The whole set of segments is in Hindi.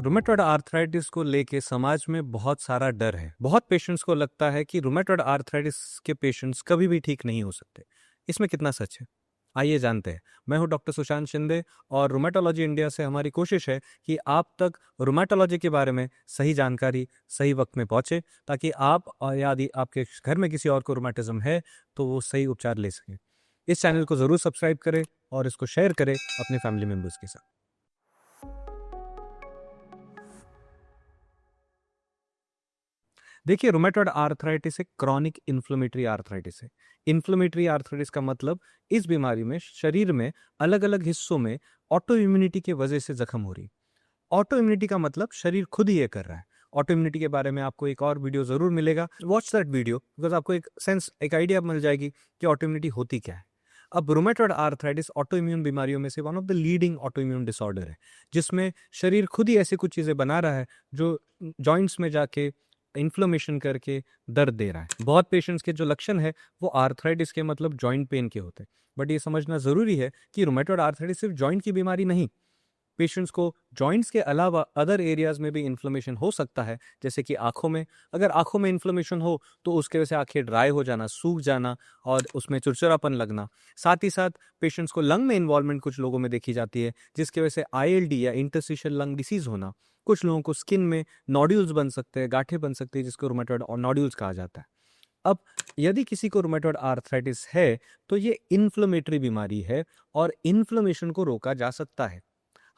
रुमेटॉइड आर्थराइटिस को लेके समाज में बहुत सारा डर है। बहुत पेशेंट्स को लगता है कि रुमेटॉइड आर्थराइटिस के पेशेंट्स कभी भी ठीक नहीं हो सकते। इसमें कितना सच है, आइए जानते हैं। मैं हूं डॉक्टर सुशांत शिंदे और रुमेटोलॉजी इंडिया से हमारी कोशिश है कि आप तक रुमेटोलॉजी के बारे में सही जानकारी सही वक्त में पहुंचे, ताकि आप और यदि आपके घर में किसी और को रुमेटिज्म है तो वो सही उपचार ले सकें। इस चैनल को ज़रूर सब्सक्राइब करें और इसको शेयर करें अपने फैमिली मेम्बर्स के साथ। देखिए, रुमेटॉइड आर्थराइटिस एक क्रॉनिक इन्फ्लेमेटरी आर्थराइटिस है। इन्फ्लेमेटरी आर्थराइटिस का मतलब इस बीमारी में शरीर में अलग अलग हिस्सों में ऑटो इम्यूनिटी की वजह से जख्म हो रही। ऑटो इम्यूनिटी का मतलब शरीर खुद ही ये कर रहा है। ऑटो इम्यूनिटी के बारे में आपको एक और वीडियो जरूर मिलेगा, वॉच दैट वीडियो, बिकॉज आपको एक आइडिया मिल जाएगी कि ऑटो इम्यूनिटी होती क्या है। अब रुमेटॉइड आर्थराइटिस ऑटो इम्यून बीमारियों में से one of the leading auto immune disorder है, जिसमें शरीर खुद ही ऐसी कुछ चीजें बना रहा है जो जॉइंट्स में जाके इन्फ्लेमेशन करके दर्द दे रहा है। बहुत पेशेंट्स के जो लक्षण है वो आर्थराइटिस के मतलब जॉइंट पेन के होते हैं। बट ये समझना जरूरी है कि रुमेटॉइड आर्थराइटिस सिर्फ जॉइंट की बीमारी नहीं। पेशेंट्स को जॉइंट्स के अलावा अदर एरियाज में भी इन्फ्लेमेशन हो सकता है, जैसे कि आंखों में। अगर आंखों में इन्फ्लेमेशन हो तो उसके वजह से आंखें ड्राई हो जाना, सूख जाना और उसमें चिड़चिड़ापन लगना। साथ ही साथ पेशेंट्स को लंग में इन्वॉल्वमेंट कुछ लोगों में देखी जाती है, जिसकी वजह से ILD या इंटरस्टिशियल लंग डिसीज होना। कुछ लोगों को स्किन में नोड्यूल्स बन सकते हैं, गांठें बन सकती है, जिसको रुमेटॉइड और नोड्यूल्स कहा जाता है। अब यदि किसी को रुमेटॉइड आर्थराइटिस है तो ये इन्फ्लेमेटरी बीमारी है और इन्फ्लेमेशन को रोका जा सकता है।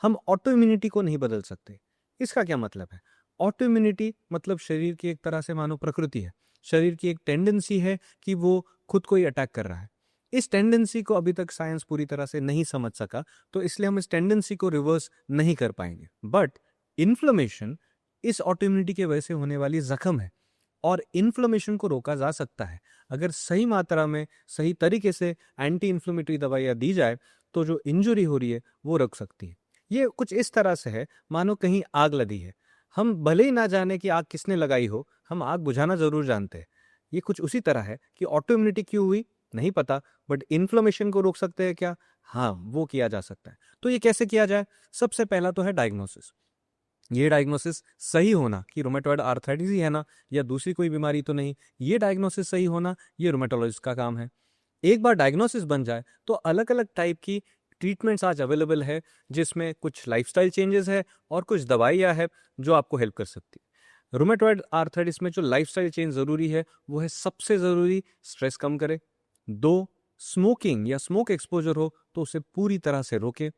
हम ऑटो इम्यूनिटी को नहीं बदल सकते। इसका क्या मतलब है? ऑटो इम्यूनिटी मतलब शरीर की एक तरह से मानो प्रकृति है। शरीर की एक टेंडेंसी है कि वो खुद को ही अटैक कर रहा है। इस टेंडेंसी को अभी तक साइंस पूरी तरह से नहीं समझ सका, तो इसलिए हम इस टेंडेंसी को रिवर्स नहीं कर पाएंगे। बट इन्फ्लेमेशन इस ऑटो इम्यूनिटी की वजह से होने वाली जख्म है और इन्फ्लेमेशन को रोका जा सकता है। अगर सही मात्रा में सही तरीके से एंटी इन्फ्लेमेटरी दवाइयाँ दी जाए तो जो इंजुरी हो रही है वो रुक सकती है। ये कुछ इस तरह से है मानो कहीं आग लगी है। हम भले ही ना जाने कि आग किसने लगाई हो, हम आग बुझाना जरूर जानते हैं। ये कुछ उसी तरह है कि ऑटो इम्यूनिटी क्यों हुई नहीं पता, बट इन्फ्लेमेशन को रोक सकते हैं क्या? हाँ, वो किया जा सकता है। तो ये कैसे किया जाए? सबसे पहला तो है डायग्नोसिस। ये डायग्नोसिस सही होना कि रुमेटॉइड आर्थराइटिस ही है ना, या दूसरी कोई बीमारी तो नहीं, ये डायग्नोसिस सही होना ये रुमेटोलॉजिस्ट का काम है। एक बार डायग्नोसिस बन जाए तो अलग अलग टाइप की ट्रीटमेंट्स आज अवेलेबल है, जिसमें कुछ लाइफस्टाइल चेंजेस है और कुछ दवाइयाँ है जो आपको हेल्प कर सकती है। रुमेटॉइड आर्थराइटिस में जो लाइफस्टाइल चेंज जरूरी है वो है, सबसे जरूरी, स्ट्रेस कम करे। 2, स्मोकिंग या स्मोक एक्सपोजर हो तो उसे पूरी तरह से रोके।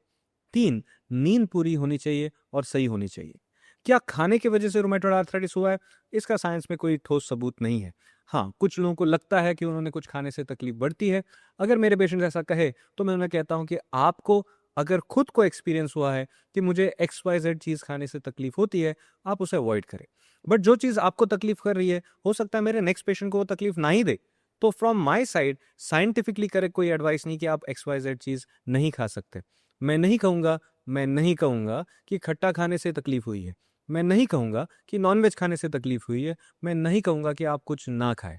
3, नींद पूरी होनी चाहिए और सही होनी चाहिए। क्या खाने की वजह से रुमेटॉइड आर्थराइटिस हुआ है? इसका साइंस में कोई ठोस सबूत नहीं है। हाँ, कुछ लोगों को लगता है कि उन्होंने कुछ खाने से तकलीफ बढ़ती है। अगर मेरे पेशेंट ऐसा कहे तो मैं उन्हें कहता हूं कि आपको अगर खुद को एक्सपीरियंस हुआ है कि मुझे XYZ चीज़ खाने से तकलीफ होती है, आप उसे अवॉइड करें। बट जो चीज़ आपको तकलीफ कर रही है, हो सकता है मेरे नेक्स्ट पेशेंट को वो तकलीफ ना ही दे। तो from my side scientifically correct कोई एडवाइस नहीं कि आप XYZ चीज़ नहीं खा सकते। मैं नहीं कहूंगा कि खट्टा खाने से तकलीफ हुई है। मैं नहीं कहूंगा कि नॉनवेज खाने से तकलीफ हुई है। मैं नहीं कहूंगा कि आप कुछ ना खाएं।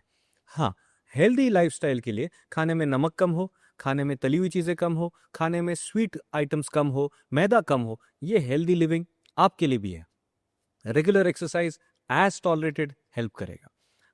हाँ, हेल्दी लाइफस्टाइल के लिए खाने में नमक कम हो, खाने में तली हुई चीज़ें कम हो, खाने में स्वीट आइटम्स कम हो, मैदा कम हो, ये हेल्दी लिविंग आपके लिए भी है। Regular exercise as tolerated help करेगा।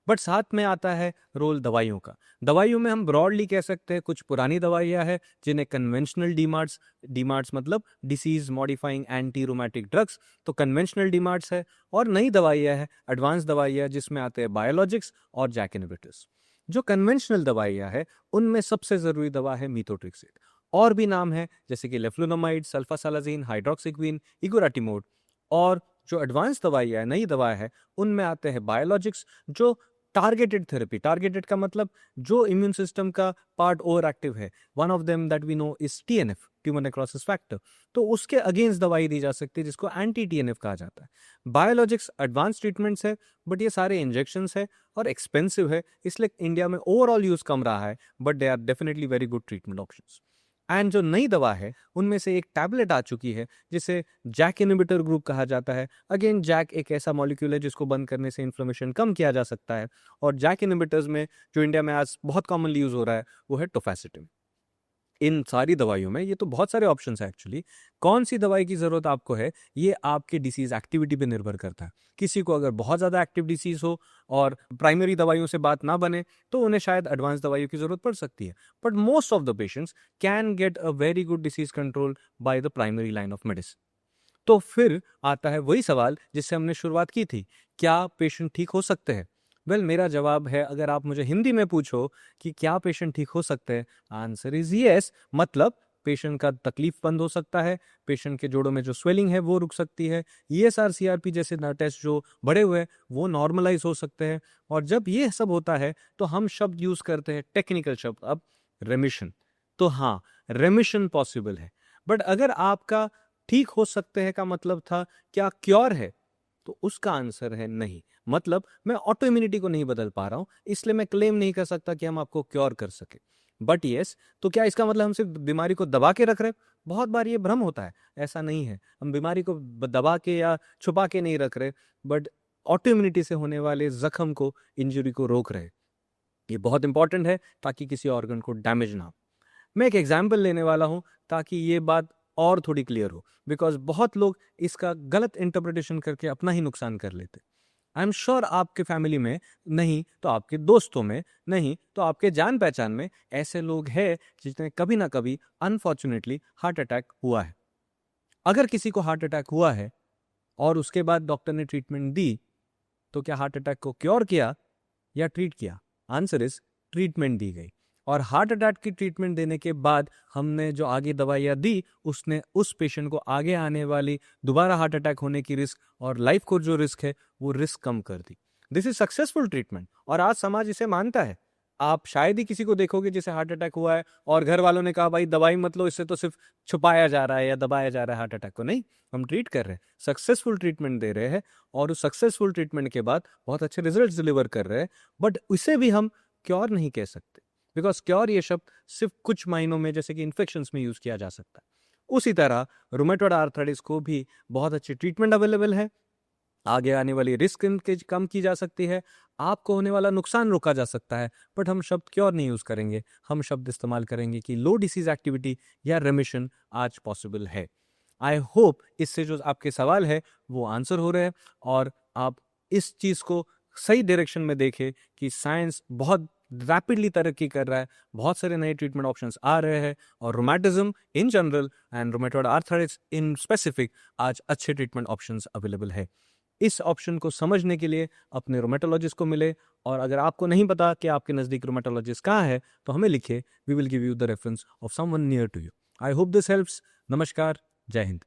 बट साथ में आता है रोल दवाइयों का। दवाइयों में हम ब्रॉडली कह सकते हैं कुछ पुरानी दवाइयाँ हैं जिन्हें कन्वेंशनल डीमार्ट्स, डीमार्ट्स मतलब disease modifying anti rheumatic drugs, तो कन्वेंशनल डीमार्ट्स है। और नई दवाइयाँ हैं, एडवांस दवाइयाँ, जिसमें आते हैं बायोलॉजिक्स और जैक इनहिबिटर्स। जो कन्वेंशनल दवाइयाँ हैं उनमें सबसे ज़रूरी दवा है मीथोट्रिक्सेट। और भी नाम है जैसे कि लेफ्लुनोमाइड, सल्फासालाजीन, हाइड्रोक्सीक्विन, इगोराटिमोड। और जो एडवांस दवाइयाँ है, नई दवा है, उनमें आते हैं बायोलॉजिक्स, जो टारगेटेड थेरेपी, टारगेटेड का मतलब जो इम्यून सिस्टम का पार्ट ओवर एक्टिव है। One of them that we know is TNF, tumour necrosis factor. तो उसके अगेंस्ट दवाई दी जा सकती है, जिसको एंटी TNF कहा जाता है। बायोलॉजिक्स एडवांस ट्रीटमेंट्स है, बट ये सारे इंजेक्शंस है और एक्सपेंसिव है, इसलिए इंडिया में ओवरऑल यूज कम रहा है, but they are definitely very good treatment options. And जो नई दवा है उनमें से एक टैबलेट आ चुकी है जिसे जैक इनहिबिटर ग्रुप कहा जाता है। अगेन, जैक एक ऐसा मॉलिक्यूल है जिसको बंद करने से इन्फ्लेमेशन कम किया जा सकता है। और जैक इनहिबिटर्स में जो इंडिया में आज बहुत कॉमनली यूज हो रहा है वो है टोफेसिटिन। इन सारी दवाइयों में, ये तो बहुत सारे ऑप्शंस है एक्चुअली, कौन सी दवाई की ज़रूरत आपको है ये आपके डिसीज़ एक्टिविटी पे निर्भर करता है। किसी को अगर बहुत ज़्यादा एक्टिव डिसीज़ हो और प्राइमरी दवाइयों से बात ना बने तो उन्हें शायद एडवांस दवाइयों की ज़रूरत पड़ सकती है, but most of the patients can get a very good disease control by the primary line of medicine. तो फिर आता है वही सवाल जिससे हमने शुरुआत की थी, क्या पेशेंट ठीक हो सकते हैं? मेरा जवाब है, अगर आप मुझे हिंदी में पूछो कि क्या पेशेंट ठीक हो सकते हैं, आंसर इज यस। मतलब पेशेंट का तकलीफ बंद हो सकता है, पेशेंट के जोड़ों में जो स्वेलिंग है वो रुक सकती है, ईएसआर सीआरपी जैसे टेस्ट जो बढ़े हुए हैं वो नॉर्मलाइज हो सकते हैं। और जब ये सब होता है तो हम शब्द यूज करते हैं, टेक्निकल शब्द, अब रेमिशन। तो हाँ, रेमिशन पॉसिबल है, बट अगर आपका ठीक हो सकते हैं का मतलब था क्या क्योर है, तो उसका आंसर है नहीं। मतलब मैं ऑटो इम्यूनिटी को नहीं बदल पा रहा हूं, इसलिए मैं क्लेम नहीं कर सकता कि हम आपको क्योर कर सके। बट यस, तो क्या इसका मतलब हम सिर्फ बीमारी को दबा के रख रहे हैं? बहुत बार ये भ्रम होता है, ऐसा नहीं है। हम बीमारी को दबा के या छुपा के नहीं रख रहे, बट ऑटो इम्यूनिटी से होने वाले जख्म को, इंजरी को रोक रहे। ये बहुत इंपॉर्टेंट है ताकि किसी ऑर्गन को डैमेज ना हो। मैं एक एग्जाम्पल लेने वाला हूं ताकि ये बात और थोड़ी क्लियर हो, बिकॉज बहुत लोग इसका गलत इंटरप्रिटेशन करके अपना ही नुकसान कर लेते। आई एम श्योर आपके फैमिली में, नहीं तो आपके दोस्तों में, नहीं तो आपके जान पहचान में ऐसे लोग हैं जिन्हें कभी ना कभी अनफॉर्चुनेटली हार्ट अटैक हुआ है। अगर किसी को हार्ट अटैक हुआ है और उसके बाद डॉक्टर ने ट्रीटमेंट दी, तो क्या हार्ट अटैक को क्योर किया या ट्रीट किया? आंसर इज ट्रीटमेंट दी गई। और हार्ट अटैक की ट्रीटमेंट देने के बाद हमने जो आगे दवाइयाँ दी, उसने उस पेशेंट को आगे आने वाली दोबारा हार्ट अटैक होने की रिस्क और लाइफ को जो रिस्क है वो रिस्क कम कर दी। दिस इज सक्सेसफुल ट्रीटमेंट और आज समाज इसे मानता है। आप शायद ही किसी को देखोगे जिसे हार्ट अटैक हुआ है और घर वालों ने कहा भाई दवाई मत लो, इससे तो सिर्फ छुपाया जा रहा है या दबाया जा रहा है हार्ट अटैक को। नहीं, हम ट्रीट कर रहे हैं, सक्सेसफुल ट्रीटमेंट दे रहे हैं और उस सक्सेसफुल ट्रीटमेंट के बाद बहुत अच्छे रिजल्ट्स डिलीवर कर रहे हैं। बट उसे भी हम क्योर नहीं कह सकते, बिकॉज क्योर ये शब्द सिर्फ कुछ महीनों में, जैसे कि इन्फेक्शंस में यूज किया जा सकता है। उसी तरह रुमेटॉइड आर्थराइटिस को भी बहुत अच्छी ट्रीटमेंट अवेलेबल है, आगे आने वाली रिस्क कम की जा सकती है, आपको होने वाला नुकसान रोका जा सकता है। बट हम शब्द क्योर नहीं यूज करेंगे, हम शब्द इस्तेमाल करेंगे कि लो डिसीज एक्टिविटी या रेमिशन आज पॉसिबल है। आई होप इससे जो आपके सवाल है वो आंसर हो रहे हैं और आप इस चीज को सही डायरेक्शन में देखें कि साइंस बहुत रैपिडली तरक्की कर रहा है, बहुत सारे नए ट्रीटमेंट ऑप्शंस आ रहे हैं और rheumatism in general and rheumatoid arthritis in specific आज अच्छे ट्रीटमेंट ऑप्शंस अवेलेबल है। इस ऑप्शन को समझने के लिए अपने रोमेटोलॉजिस्ट को मिले, और अगर आपको नहीं पता कि आपके नज़दीक रोमेटोलॉजिस्ट कहाँ है तो हमें लिखे, we will give you the reference of someone near to you. I hope this helps. नमस्कार, जय हिंद।